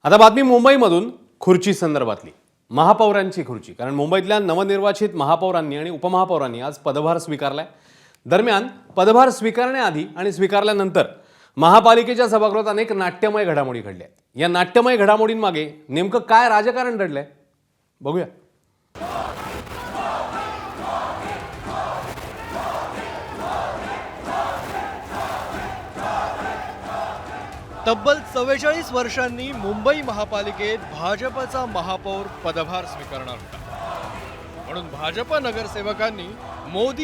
आता बातमी मुंबईमधून खुर्ची संदर्भातली महापौरांची खुर्ची। कारण मुंबईतल्या नवनिर्वाचित महापौरांनी आणि उपमहापौरांनी आज पदभार स्वीकारलाय। दरम्यान पदभार स्वीकारण्याआधी आणि स्वीकारल्यानंतर महापालिकेच्या सभागृहात अनेक नाट्यमय घडामोडी घडल्या। या नाट्यमय घडामोडींमागे नेमकं काय राजकारण दडलंय बघूया। तब्बल 44 वर्षांनी मुंबई महापालिकेत भाजपचा महापौर पदभार स्वीकारणार होता, म्हणून भाजप नगरसेवकांनी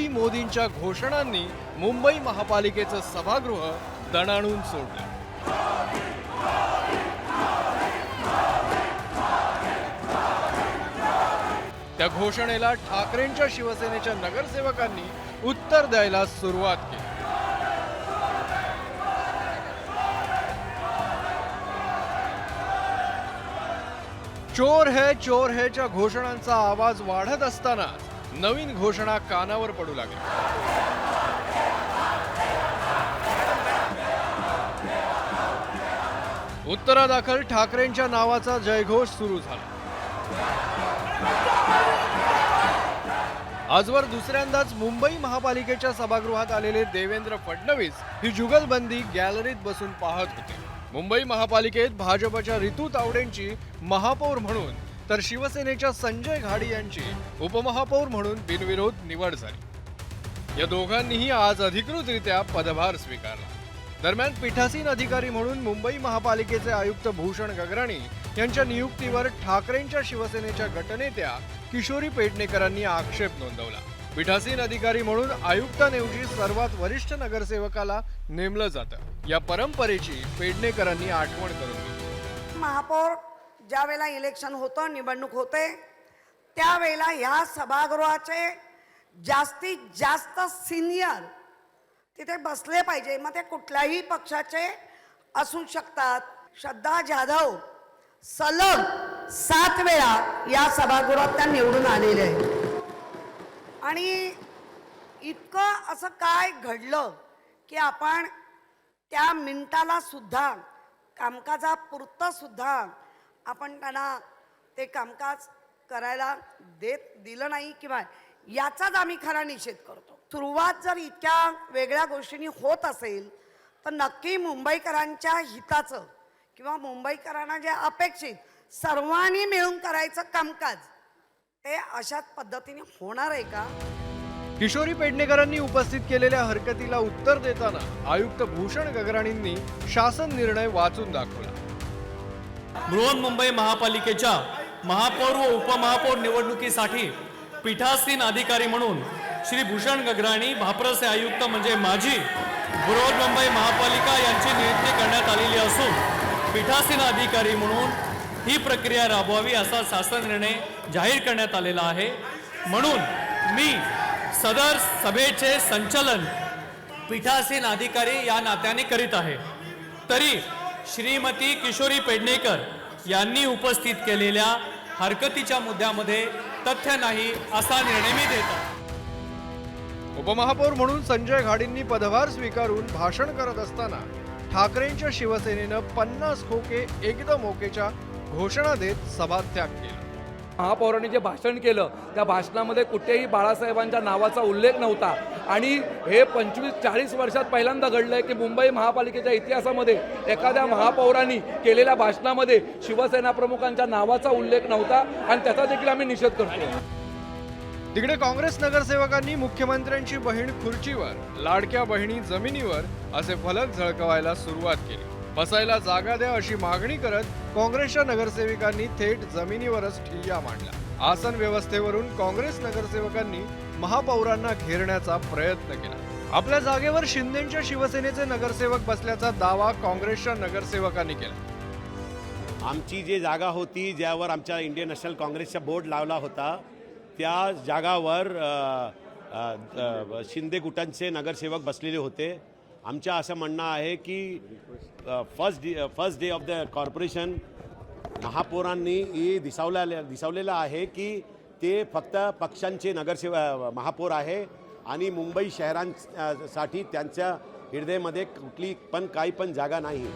मोदींच्या घोषणांनी मुंबई महापालिकेचं सभागृह दणाणून सोडलं। त्या घोषणेला ठाकरेंच्या शिवसेनेच्या नगरसेवकांनी उत्तर द्यायला सुरुवात केली। चोर हैच्या घोषणांचा आवाज वाढत असताना नवीन घोषणा कानावर पडू लागल्या। उत्तरादाखल ठाकरेंच्या नावाचा जयघोष सुरू झाला। आजवर दुसऱ्यांदाच मुंबई महापालिकेच्या सभागृहात आलेले देवेंद्र फडणवीस ही जुगलबंदी गॅलरीत बसून पाहत होते। मुंबई महापालिकेत भाजपच्या रितू तावडेंची महापौर म्हणून तर शिवसेनेच्या संजय घाडी यांची उपमहापौर म्हणून बिनविरोध निवड झाली। या दोघांनीही आज अधिकृतरित्या पदभार स्वीकारला। दरम्यान पीठासीन अधिकारी म्हणून मुंबई महापालिकेचे आयुक्त भूषण गगराणी यांच्या नियुक्तीवर ठाकरेंच्या शिवसेनेच्या गटनेत्या किशोरी पेडणेकरांनी आक्षेप नोंदवला। पीठासीन अधिकारी म्हणून आयुक्तांऐवजी सर्वात वरिष्ठ नगरसेवकाला नेमलं जातं, या परंपरेची पेडणेकरांनी आठवण करून दिली। महापौर ज्या वेळेला इलेक्शन होतं, निवडणूक होते, त्यावेळेला ह्या सभागृहाचे जास्तीत जास्त सिनियर तिथे बसले पाहिजे। मग ते कुठल्याही पक्षाचे असू शकतात। श्रद्धा जाधव सलग 7 वेळा या सभागृहात त्या निवडून आलेल्या आहेत। आणि इतकं असं काय घडलं की आपण त्या मिनिटाला सुद्धा कामकाजापुरतं सुद्धा आपण त्यांना ते कामकाज करायला दिलं नाही किंवा याचाच आम्ही खरा निषेध करतो। सुरुवात जर इतक्या वेगळ्या गोष्टींनी होत असेल तर नक्की मुंबईकरांच्या हिताचं किंवा मुंबईकरांना जे अपेक्षित सर्वांनी मिळून करायचं कामकाज ते अशाच पद्धतीने होणार आहे का? किशोरी पेडणेकरांनी उपस्थित केलेल्या हरकतीला उत्तर देताना आयुक्त भूषण गगराणींनी शासन निर्णय वाचून दाखवला। बृहन्मुंबई महापालिकेच्या महापौर व उपमहापौर निवडणुकीसाठी पीठासीन अधिकारी म्हणून श्री भूषण गगराणी भाप्रसे आयुक्त म्हणजे माजी बृहन्मुंबई महापालिका यांची नियुक्ती करण्यात आलेली असून पीठासीन अधिकारी म्हणून ही प्रक्रिया राबवावी असा शासन निर्णय जाहीर करण्यात आलेला आहे। म्हणून मी सदर सभेचे संचालन पीठासीन अधिकारी या नात्याने करीत आहे। तरी श्रीमती किशोरी पेडणेकर यांनी उपस्थित केलेल्या हरकतीच्या मुद्द्यामध्ये तथ्य नाही असा निर्णय मी देतो। उपमहापौर म्हणून संजय घाडींनी पदभार स्वीकारून भाषण करत असताना ठाकरेंच्या शिवसेनेनं 50 खोके एकदम ओकेच्या घोषणा देत सभात्याग केला। महापौरांनी जे भाषण केलं त्या भाषणामध्ये कुठेही बाळासाहेबांच्या नावाचा उल्लेख नव्हता। आणि हे 25-40 वर्षात पहिल्यांदा घडलंय की मुंबई महापालिकेच्या इतिहासामध्ये एखाद्या महापौरांनी केलेल्या भाषणामध्ये शिवसेना प्रमुखांच्या नावाचा उल्लेख नव्हता आणि त्याचा देखील आम्ही निषेध करतो। तिकडे काँग्रेस नगरसेवकांनी मुख्यमंत्र्यांची बहीण खुर्चीवर, लाडक्या बहिणी जमिनीवर असे फलक झळकवायला सुरुवात केली। बसायला जागा द्या अशी मागणी करत काँग्रेसच्या नगरसेवकांनी थेट जमिनीवरच ठिय्या मांडला। आसन व्यवस्थेवरून काँग्रेस नगरसेवकांनी महापौरांना घेरण्याचा प्रयत्न केला। आपल्या जागेवर शिंदेच्या शिवसेनेचे नगरसेवक बसल्याचा दावा काँग्रेसच्या नगरसेवकांनी केला। आमची जी जागा होती ज्यावर आमच्या इंडियन नॅशनल काँग्रेसचा बोर्ड लावला होता त्या जागावर शिंदे गुटांचे नगरसेवक बसलेले होते। आमचं असं म्हणणं आहे की first day of the corporation महापौरांनी हे दिसवलेलं आहे की ते फक्त पक्षांचे नगरसेवक महापौर आहे आणि मुंबई शहरांसाठी त्यांच्या हृदयामध्ये कुठली पण काही पण जागा नाही।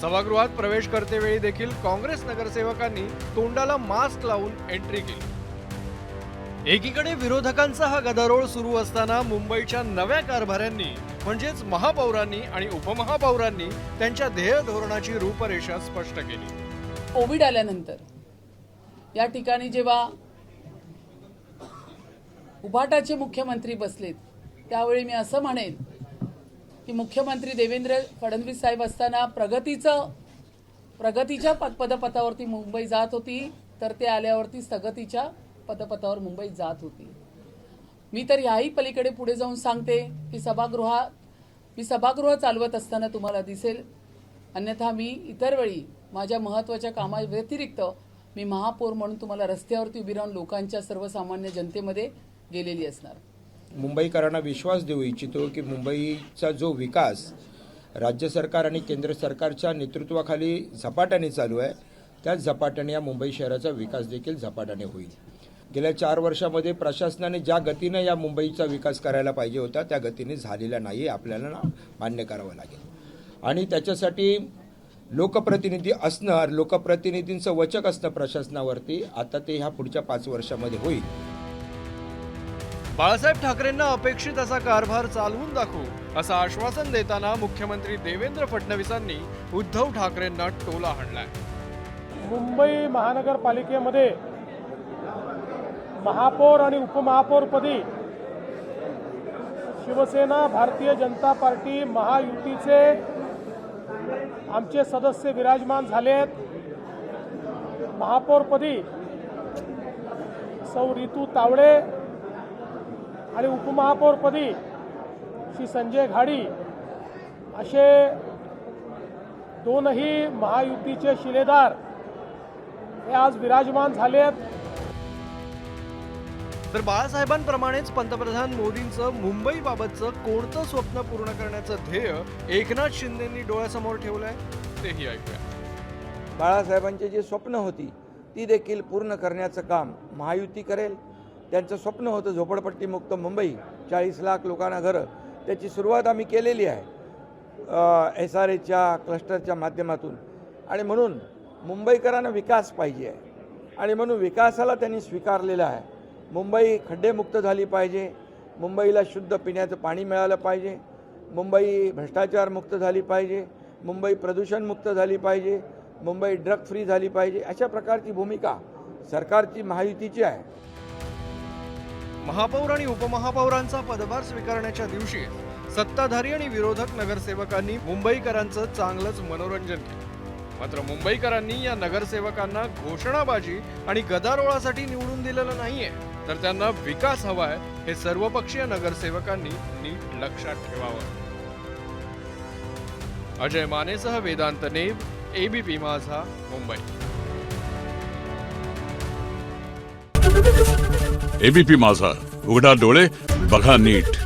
सभागृहात प्रवेश करतेवेळी देखील काँग्रेस नगरसेवकांनी तोंडाला मास्क लावून एंट्री केली। एकीकडे विरोधकांचा हा गदारोळ सुरू असताना मुंबईच्या नव्या कारभाऱ्यांनी म्हणजेच महापौरांनी आणि उपमहापौरांनी त्यांच्या ध्येय धोरणाची रूपरेषा स्पष्ट केली। कोविड आल्यानंतर या ठिकाणी जेव्हा उभाटाचे मुख्यमंत्री बसलेत त्यावेळी मी असं म्हणेन की मुख्यमंत्री देवेंद्र फडणवीस साहेब असताना प्रगतीच्या पदपथावरती मुंबई जात होती, तर ते आल्यावरती स्थगतीच्या पदपथावर मुंबई जात होती। मी तर याही पलीकडे पुढे जाऊन सांगते की मी सभागृह चालवत असताना तुम्हाला दिसेल, अन्यथा मी इतर वेळी माझ्या महत्त्वाच्या कामाव्यतिरिक्त मी महापौर म्हणून तुम्हाला रस्त्यावरती उभी राहून लोकांच्या सर्वसामान्य जनतेमध्ये गेलेली असणार। मुंबईकरांना विश्वास देऊ इच्छितो की मुंबईचा जो विकास राज्य सरकार आणि केंद्र सरकारच्या नेतृत्वाखाली झपाट्याने चालू आहे, त्याच झपाट्याने या मुंबई शहराचा विकास देखील झपाट्याने होईल। गेल्या 4 वर्षामध्ये प्रशासनाने ज्या गतीने या मुंबईचा विकास करायला पाहिजे होता त्या गतीने झालेला नाही, आपल्याला मान्य करावं लागेल। आणि त्याच्यासाठी लोकप्रतिनिधी असणं, लोकप्रतिनिधींचं वचक असणं प्रशासनावरती, आता ते ह्या पुढच्या 5 वर्षामध्ये होईल। बाळासाहेब ठाकरेंना अपेक्षित असा कारभार चालवून दाखवू असं आश्वासन देताना मुख्यमंत्री देवेंद्र फडणवीसांनी उद्धव ठाकरेंना टोला हाणलाय। मुंबई महानगरपालिकेमध्ये महापौर आणि उपमहापौरपदी शिवसेना, भारतीय जनता पार्टी, महायुतीचे आमचे सदस्य विराजमान झाले आहेत। महापौरपदी सौ रितू तावडे आणि उपमहापौरपदी श्री संजय घाडी असे दोनही महायुतीचे शिलेदार हे आज विराजमान झाले आहेत। तर बाळासाहेबांप्रमाणेच पंतप्रधान मोदींचं मुंबईबाबतचं कोणतं स्वप्न पूर्ण करण्याचं ध्येय एकनाथ शिंदेंनी डोळ्यासमोर ठेवलंय तेही ऐकूया। बाळासाहेबांची जी स्वप्न होती ती देखील पूर्ण करण्याचं काम महायुती करेल। त्यांचं स्वप्न होतं झोपडपट्टीमुक्त मुंबई, 40 लाख लोकांना घरं, त्याची सुरुवात आम्ही केलेली आहे SRAच्या क्लस्टरच्या माध्यमातून। आणि म्हणून मुंबईकरांना विकास पाहिजे आहे आणि म्हणून विकासाला त्यांनी स्वीकारलेला आहे। मुंबई खड्डेमुक्त झाली पाहिजे, मुंबईला शुद्ध पिण्याचं पाणी मिळालं पाहिजे, मुंबई भ्रष्टाचारमुक्त झाली पाहिजे, मुंबई प्रदूषणमुक्त झाली पाहिजे, मुंबई ड्रग फ्री झाली पाहिजे, अशा प्रकारची भूमिका सरकारची महायुतीची आहे। महापौर आणि उपमहापौरांचा पदभार स्वीकारण्याच्या दिवशी सत्ताधारी आणि विरोधक नगरसेवकांनी मुंबईकरांचं चांगलंच मनोरंजन केलं। मात्र मुंबईकरांनी या नगरसेवकांना घोषणाबाजी आणि गदारोळासाठी निवडून दिलेलं नाहीये, तर त्यांना विकास हवाय हे सर्वपक्षीय नगरसेवकांनी नीट लक्षात ठेवावं। अजय मानेसह वेदांत नेब, ABP माझा, मुंबई। ABP माझा, उघडा डोळे बघा नीट।